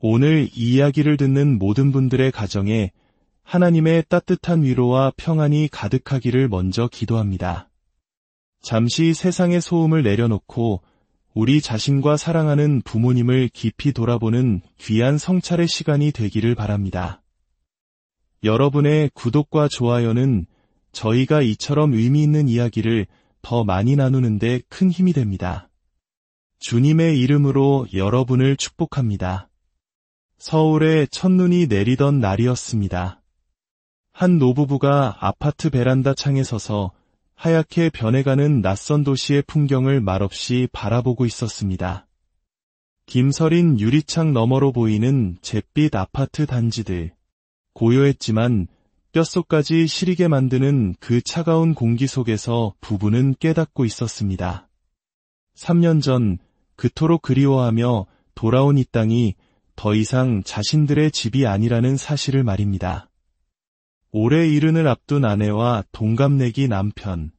오늘 이 이야기를 듣는 모든 분들의 가정에 하나님의 따뜻한 위로와 평안이 가득하기를 먼저 기도합니다. 잠시 세상의 소음을 내려놓고 우리 자신과 사랑하는 부모님을 깊이 돌아보는 귀한 성찰의 시간이 되기를 바랍니다. 여러분의 구독과 좋아요는 저희가 이처럼 의미 있는 이야기를 더 많이 나누는 데 큰 힘이 됩니다. 주님의 이름으로 여러분을 축복합니다. 서울에 첫눈이 내리던 날이었습니다. 한 노부부가 아파트 베란다 창에 서서 하얗게 변해가는 낯선 도시의 풍경을 말없이 바라보고 있었습니다. 김서린 유리창 너머로 보이는 잿빛 아파트 단지들, 고요했지만 뼛속까지 시리게 만드는 그 차가운 공기 속에서 부부는 깨닫고 있었습니다. 3년 전 그토록 그리워하며 돌아온 이 땅이 더 이상 자신들의 집이 아니라는 사실을 말입니다. 올해 이른을 앞둔 아내와 동갑내기 남편,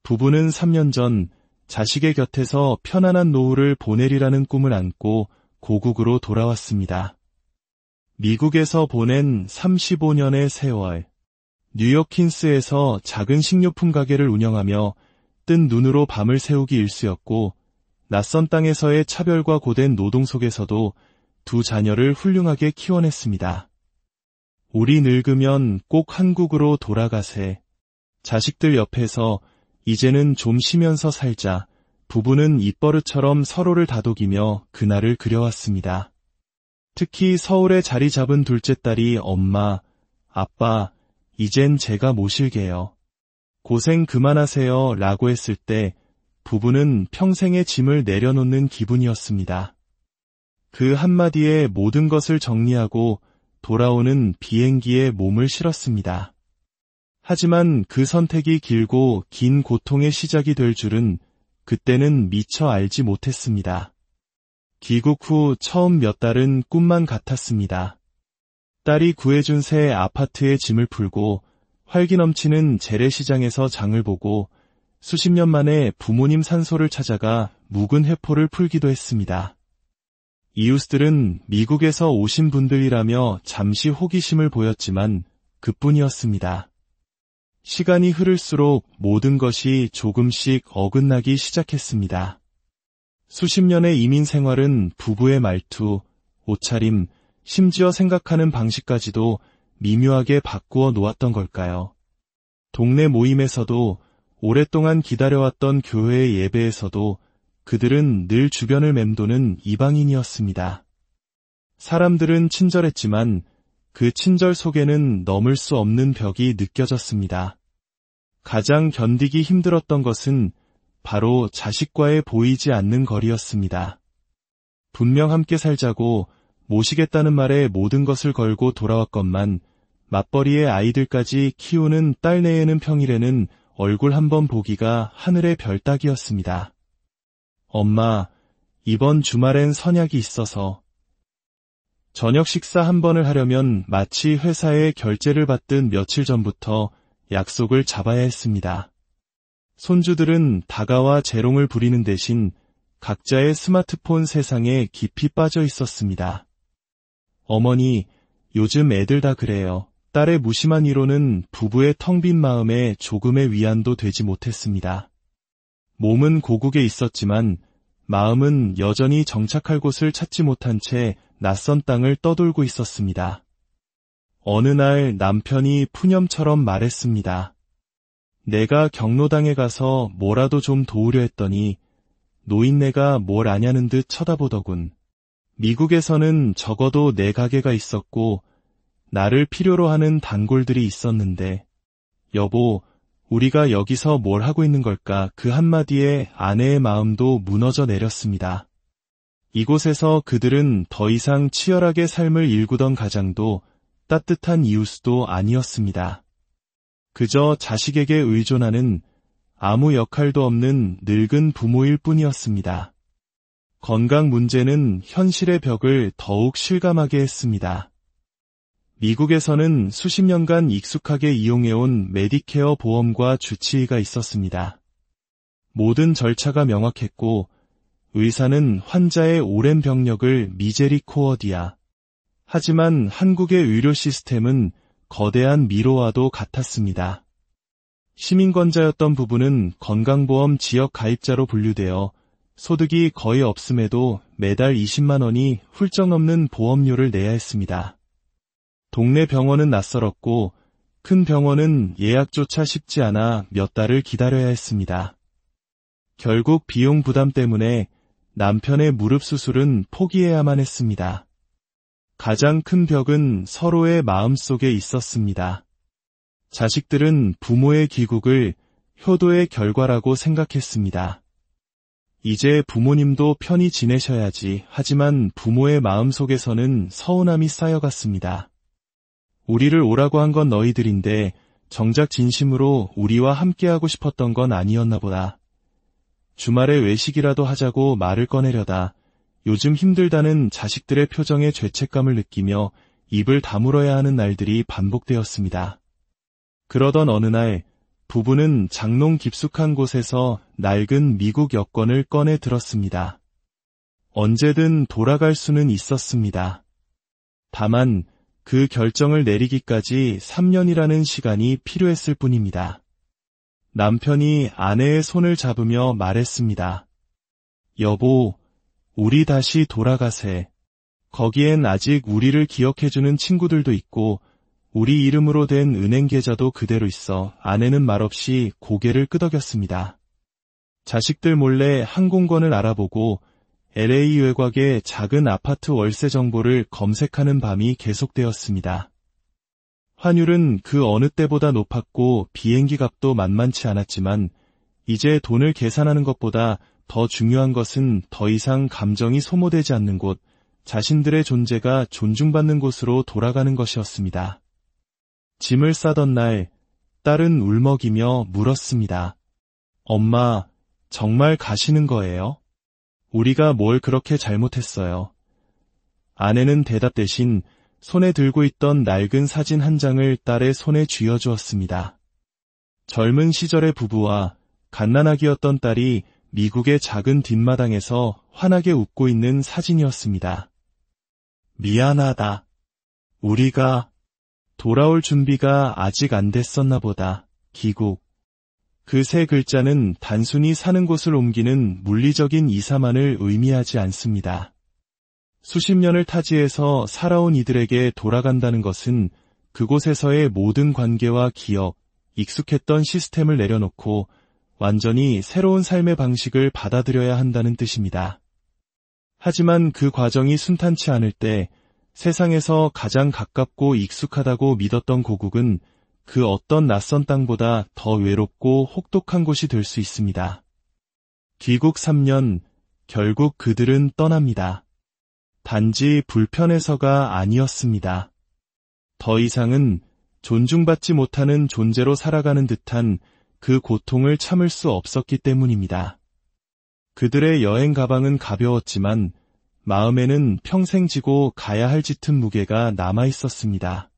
부부는 3년 전 자식의 곁에서 편안한 노후를 보내리라는 꿈을 안고 고국으로 돌아왔습니다. 미국에서 보낸 35년의 세월, 뉴욕 퀸스에서 작은 식료품 가게를 운영하며 뜬 눈으로 밤을 새우기 일쑤였고, 낯선 땅에서의 차별과 고된 노동 속에서도 두 자녀를 훌륭하게 키워냈습니다. 우리 늙으면 꼭 한국으로 돌아가세. 자식들 옆에서 이제는 좀 쉬면서 살자. 부부는 입버릇처럼 서로를 다독이며 그날을 그려왔습니다. 특히 서울에 자리 잡은 둘째 딸이 엄마, 아빠, 이젠 제가 모실게요. 고생 그만하세요 라고 했을 때 부부는 평생의 짐을 내려놓는 기분이었습니다. 그 한마디에 모든 것을 정리하고 돌아오는 비행기에 몸을 실었습니다. 하지만 그 선택이 길고 긴 고통의 시작이 될 줄은 그때는 미처 알지 못했습니다. 귀국 후 처음 몇 달은 꿈만 같았습니다. 딸이 구해준 새 아파트에 짐을 풀고 활기 넘치는 재래시장에서 장을 보고 수십 년 만에 부모님 산소를 찾아가 묵은 회포를 풀기도 했습니다. 이웃들은 미국에서 오신 분들이라며 잠시 호기심을 보였지만 그뿐이었습니다. 시간이 흐를수록 모든 것이 조금씩 어긋나기 시작했습니다. 수십 년의 이민 생활은 부부의 말투, 옷차림, 심지어 생각하는 방식까지도 미묘하게 바꾸어 놓았던 걸까요? 동네 모임에서도 오랫동안 기다려왔던 교회의 예배에서도 그들은 늘 주변을 맴도는 이방인이었습니다. 사람들은 친절했지만 그 친절 속에는 넘을 수 없는 벽이 느껴졌습니다. 가장 견디기 힘들었던 것은 바로 자식과의 보이지 않는 거리였습니다. 분명 함께 살자고 모시겠다는 말에 모든 것을 걸고 돌아왔건만 맞벌이의 아이들까지 키우는 딸내에는 평일에는 얼굴 한번 보기가 하늘의 별 따기였습니다. 엄마, 이번 주말엔 선약이 있어서. 저녁 식사 한 번을 하려면 마치 회사에 결제를 받든 며칠 전부터 약속을 잡아야 했습니다. 손주들은 다가와 재롱을 부리는 대신 각자의 스마트폰 세상에 깊이 빠져 있었습니다. 어머니, 요즘 애들 다 그래요. 딸의 무심한 위로는 부부의 텅 빈 마음에 조금의 위안도 되지 못했습니다. 몸은 고국에 있었지만 마음은 여전히 정착할 곳을 찾지 못한 채 낯선 땅을 떠돌고 있었습니다. 어느 날 남편이 푸념처럼 말했습니다. 내가 경로당에 가서 뭐라도 좀 도우려 했더니 노인네가 뭘 아냐는 듯 쳐다보더군. 미국에서는 적어도 내 가게가 있었고 나를 필요로 하는 단골들이 있었는데 여보, 우리가 여기서 뭘 하고 있는 걸까? 그 한마디에 아내의 마음도 무너져 내렸습니다. 이곳에서 그들은 더 이상 치열하게 삶을 일구던 가장도 따뜻한 이웃도 아니었습니다. 그저 자식에게 의존하는 아무 역할도 없는 늙은 부모일 뿐이었습니다. 건강 문제는 현실의 벽을 더욱 실감하게 했습니다. 미국에서는 수십 년간 익숙하게 이용해온 메디케어 보험과 주치의가 있었습니다. 모든 절차가 명확했고 의사는 환자의 오랜 병력을 미제리코어디아, 하지만 한국의 의료 시스템은 거대한 미로와도 같았습니다. 시민권자였던 부부는 건강보험 지역 가입자로 분류되어 소득이 거의 없음에도 매달 20만 원이 훌쩍 넘는 보험료를 내야 했습니다. 동네 병원은 낯설었고 큰 병원은 예약조차 쉽지 않아 몇 달을 기다려야 했습니다. 결국 비용 부담 때문에 남편의 무릎 수술은 포기해야만 했습니다. 가장 큰 벽은 서로의 마음속에 있었습니다. 자식들은 부모의 귀국을 효도의 결과라고 생각했습니다. 이제 부모님도 편히 지내셔야지. 하지만 부모의 마음속에서는 서운함이 쌓여갔습니다. 우리를 오라고 한 건 너희들인데 정작 진심으로 우리와 함께하고 싶었던 건 아니었나 보다. 주말에 외식이라도 하자고 말을 꺼내려다 요즘 힘들다는 자식들의 표정에 죄책감을 느끼며 입을 다물어야 하는 날들이 반복되었습니다. 그러던 어느 날 부부는 장롱 깊숙한 곳에서 낡은 미국 여권을 꺼내 들었습니다. 언제든 돌아갈 수는 있었습니다. 다만 그 결정을 내리기까지 3년이라는 시간이 필요했을 뿐입니다. 남편이 아내의 손을 잡으며 말했습니다. 여보, 우리 다시 돌아가세. 거기엔 아직 우리를 기억해주는 친구들도 있고 우리 이름으로 된 은행 계좌도 그대로 있어. 아내는 말없이 고개를 끄덕였습니다. 자식들 몰래 항공권을 알아보고 LA 외곽의 작은 아파트 월세 정보를 검색하는 밤이 계속되었습니다. 환율은 그 어느 때보다 높았고 비행기 값도 만만치 않았지만 이제 돈을 계산하는 것보다 더 중요한 것은 더 이상 감정이 소모되지 않는 곳, 자신들의 존재가 존중받는 곳으로 돌아가는 것이었습니다. 짐을 싸던 날, 딸은 울먹이며 물었습니다. 엄마, 정말 가시는 거예요? 우리가 뭘 그렇게 잘못했어요? 아내는 대답 대신 손에 들고 있던 낡은 사진 한 장을 딸의 손에 쥐어주었습니다. 젊은 시절의 부부와 갓난아기였던 딸이 미국의 작은 뒷마당에서 환하게 웃고 있는 사진이었습니다. 미안하다. 우리가 돌아올 준비가 아직 안 됐었나 보다. 귀국. 그 세 글자는 단순히 사는 곳을 옮기는 물리적인 이사만을 의미하지 않습니다. 수십 년을 타지에서 살아온 이들에게 돌아간다는 것은 그곳에서의 모든 관계와 기억, 익숙했던 시스템을 내려놓고 완전히 새로운 삶의 방식을 받아들여야 한다는 뜻입니다. 하지만 그 과정이 순탄치 않을 때 세상에서 가장 가깝고 익숙하다고 믿었던 고국은 그 어떤 낯선 땅보다 더 외롭고 혹독한 곳이 될 수 있습니다. 귀국 3년, 결국 그들은 떠납니다. 단지 불편해서가 아니었습니다. 더 이상은 존중받지 못하는 존재로 살아가는 듯한 그 고통을 참을 수 없었기 때문입니다. 그들의 여행 가방은 가벼웠지만 마음에는 평생 지고 가야 할 짙은 무게가 남아 있었습니다.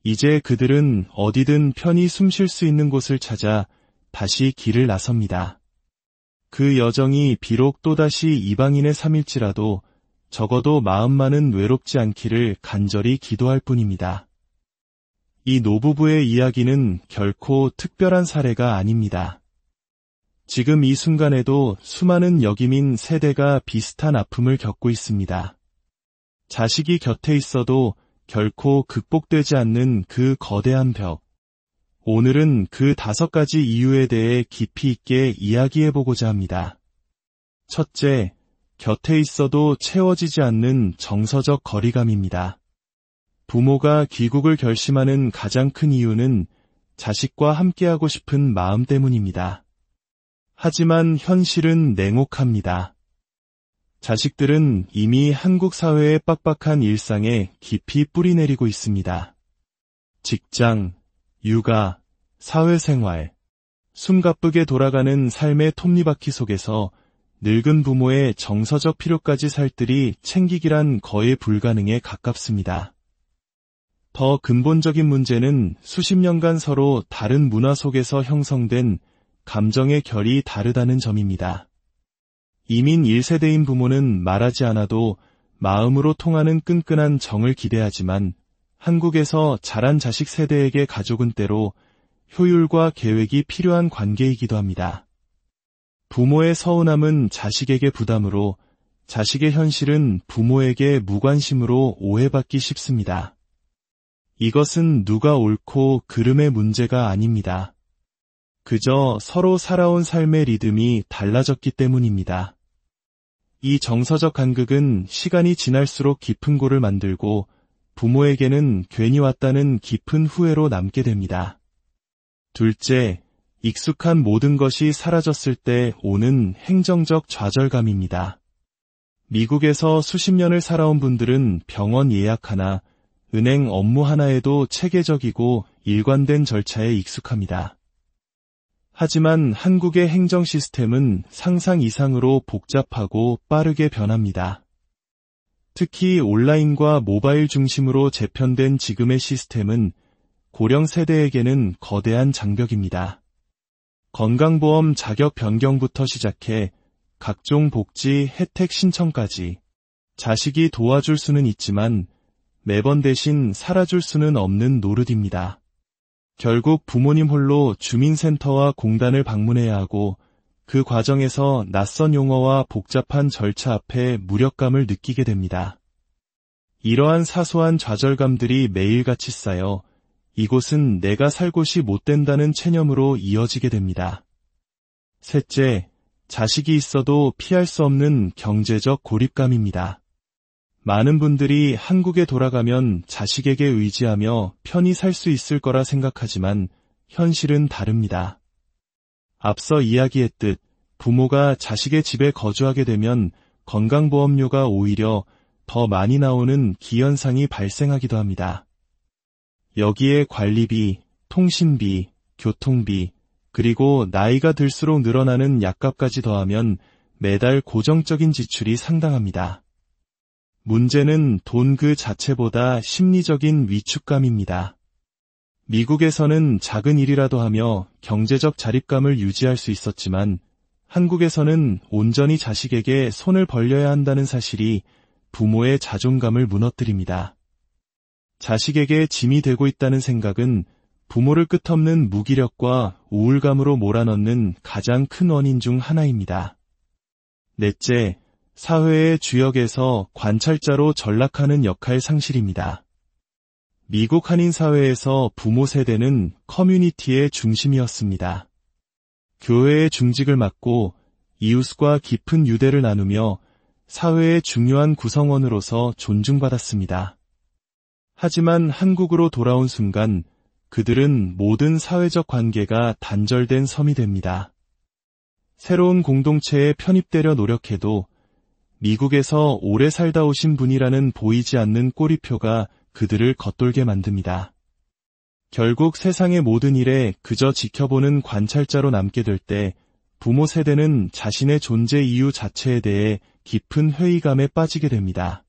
이제 그들은 어디든 편히 숨 쉴 수 있는 곳을 찾아 다시 길을 나섭니다. 그 여정이 비록 또다시 이방인의 삶일지라도 적어도 마음만은 외롭지 않기를 간절히 기도할 뿐입니다. 이 노부부의 이야기는 결코 특별한 사례가 아닙니다. 지금 이 순간에도 수많은 여기민 세대가 비슷한 아픔을 겪고 있습니다. 자식이 곁에 있어도 결코 극복되지 않는 그 거대한 벽. 오늘은 그 5가지 이유에 대해 깊이 있게 이야기해보고자 합니다. 첫째, 곁에 있어도 채워지지 않는 정서적 거리감입니다. 부모가 귀국을 결심하는 가장 큰 이유는 자식과 함께하고 싶은 마음 때문입니다. 하지만 현실은 냉혹합니다. 자식들은 이미 한국 사회의 빡빡한 일상에 깊이 뿌리내리고 있습니다. 직장, 육아, 사회생활, 숨가쁘게 돌아가는 삶의 톱니바퀴 속에서 늙은 부모의 정서적 필요까지 살뜰히 챙기기란 거의 불가능에 가깝습니다. 더 근본적인 문제는 수십 년간 서로 다른 문화 속에서 형성된 감정의 결이 다르다는 점입니다. 이민 1세대인 부모는 말하지 않아도 마음으로 통하는 끈끈한 정을 기대하지만 한국에서 자란 자식 세대에게 가족은 때로 효율과 계획이 필요한 관계이기도 합니다. 부모의 서운함은 자식에게 부담으로, 자식의 현실은 부모에게 무관심으로 오해받기 쉽습니다. 이것은 누가 옳고 그름의 문제가 아닙니다. 그저 서로 살아온 삶의 리듬이 달라졌기 때문입니다. 이 정서적 간극은 시간이 지날수록 깊은 골을 만들고 부모에게는 괜히 왔다는 깊은 후회로 남게 됩니다. 둘째, 익숙한 모든 것이 사라졌을 때 오는 행정적 좌절감입니다. 미국에서 수십 년을 살아온 분들은 병원 예약 하나, 은행 업무 하나에도 체계적이고 일관된 절차에 익숙합니다. 하지만 한국의 행정 시스템은 상상 이상으로 복잡하고 빠르게 변합니다. 특히 온라인과 모바일 중심으로 재편된 지금의 시스템은 고령 세대에게는 거대한 장벽입니다. 건강보험 자격 변경부터 시작해 각종 복지 혜택 신청까지 자식이 도와줄 수는 있지만 매번 대신 살아줄 수는 없는 노릇입니다. 결국 부모님 홀로 주민센터와 공단을 방문해야 하고 그 과정에서 낯선 용어와 복잡한 절차 앞에 무력감을 느끼게 됩니다. 이러한 사소한 좌절감들이 매일같이 쌓여 이곳은 내가 살 곳이 못 된다는 체념으로 이어지게 됩니다. 셋째, 자식이 있어도 피할 수 없는 경제적 고립감입니다. 많은 분들이 한국에 돌아가면 자식에게 의지하며 편히 살 수 있을 거라 생각하지만 현실은 다릅니다. 앞서 이야기했듯 부모가 자식의 집에 거주하게 되면 건강보험료가 오히려 더 많이 나오는 기현상이 발생하기도 합니다. 여기에 관리비, 통신비, 교통비, 그리고 나이가 들수록 늘어나는 약값까지 더하면 매달 고정적인 지출이 상당합니다. 문제는 돈 그 자체보다 심리적인 위축감입니다. 미국에서는 작은 일이라도 하며 경제적 자립감을 유지할 수 있었지만 한국에서는 온전히 자식에게 손을 벌려야 한다는 사실이 부모의 자존감을 무너뜨립니다. 자식에게 짐이 되고 있다는 생각은 부모를 끝없는 무기력과 우울감으로 몰아넣는 가장 큰 원인 중 하나입니다. 넷째, 사회의 주역에서 관찰자로 전락하는 역할 상실입니다. 미국 한인 사회에서 부모 세대는 커뮤니티의 중심이었습니다. 교회의 중직을 맡고 이웃과 깊은 유대를 나누며 사회의 중요한 구성원으로서 존중받았습니다. 하지만 한국으로 돌아온 순간 그들은 모든 사회적 관계가 단절된 섬이 됩니다. 새로운 공동체에 편입되려 노력해도 미국에서 오래 살다 오신 분이라는 보이지 않는 꼬리표가 그들을 겉돌게 만듭니다. 결국 세상의 모든 일에 그저 지켜보는 관찰자로 남게 될 때 부모 세대는 자신의 존재 이유 자체에 대해 깊은 회의감에 빠지게 됩니다.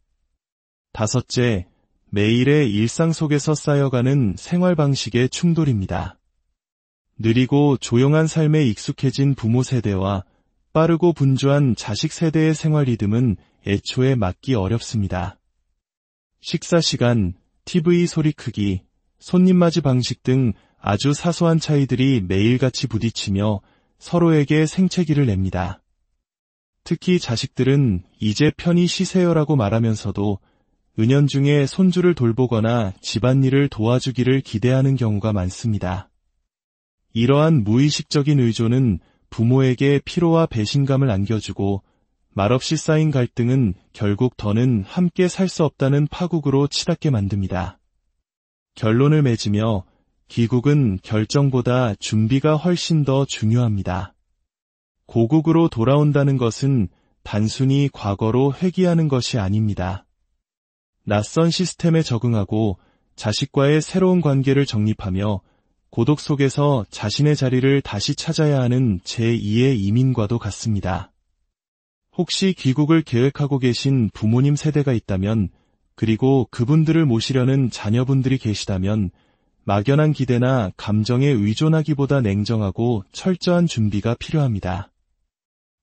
다섯째, 매일의 일상 속에서 쌓여가는 생활 방식의 충돌입니다. 느리고 조용한 삶에 익숙해진 부모 세대와 빠르고 분주한 자식 세대의 생활 리듬은 애초에 맞기 어렵습니다. 식사 시간, TV 소리 크기, 손님 맞이 방식 등 아주 사소한 차이들이 매일같이 부딪히며 서로에게 생채기를 냅니다. 특히 자식들은 이제 편히 쉬세요라고 말하면서도 은연중에 손주를 돌보거나 집안일을 도와주기를 기대하는 경우가 많습니다. 이러한 무의식적인 의존은 부모에게 피로와 배신감을 안겨주고 말없이 쌓인 갈등은 결국 더는 함께 살 수 없다는 파국으로 치닫게 만듭니다. 결론을 맺으며 귀국은 결정보다 준비가 훨씬 더 중요합니다. 고국으로 돌아온다는 것은 단순히 과거로 회귀하는 것이 아닙니다. 낯선 시스템에 적응하고 자식과의 새로운 관계를 정립하며 고독 속에서 자신의 자리를 다시 찾아야 하는 제2의 이민과도 같습니다. 혹시 귀국을 계획하고 계신 부모님 세대가 있다면, 그리고 그분들을 모시려는 자녀분들이 계시다면 막연한 기대나 감정에 의존하기보다 냉정하고 철저한 준비가 필요합니다.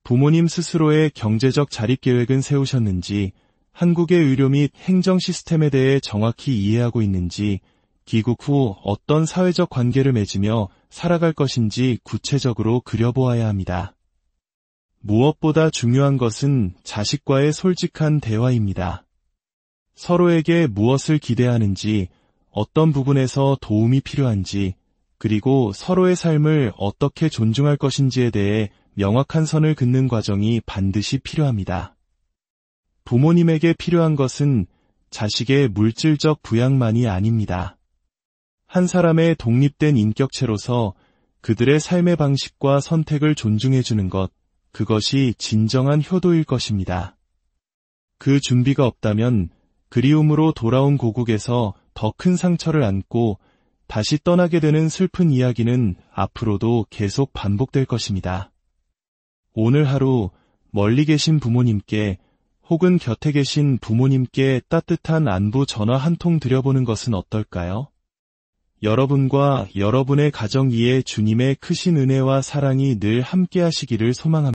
부모님 스스로의 경제적 자립 계획은 세우셨는지, 한국의 의료 및 행정 시스템에 대해 정확히 이해하고 있는지, 귀국 후 어떤 사회적 관계를 맺으며 살아갈 것인지 구체적으로 그려보아야 합니다. 무엇보다 중요한 것은 자식과의 솔직한 대화입니다. 서로에게 무엇을 기대하는지, 어떤 부분에서 도움이 필요한지, 그리고 서로의 삶을 어떻게 존중할 것인지에 대해 명확한 선을 긋는 과정이 반드시 필요합니다. 부모님에게 필요한 것은 자식의 물질적 부양만이 아닙니다. 한 사람의 독립된 인격체로서 그들의 삶의 방식과 선택을 존중해주는 것, 그것이 진정한 효도일 것입니다. 그 준비가 없다면 그리움으로 돌아온 고국에서 더 큰 상처를 안고 다시 떠나게 되는 슬픈 이야기는 앞으로도 계속 반복될 것입니다. 오늘 하루 멀리 계신 부모님께 혹은 곁에 계신 부모님께 따뜻한 안부 전화 한 통 드려보는 것은 어떨까요? 여러분과 여러분의 가정 위에 주님의 크신 은혜와 사랑이 늘 함께 하시기를 소망합니다.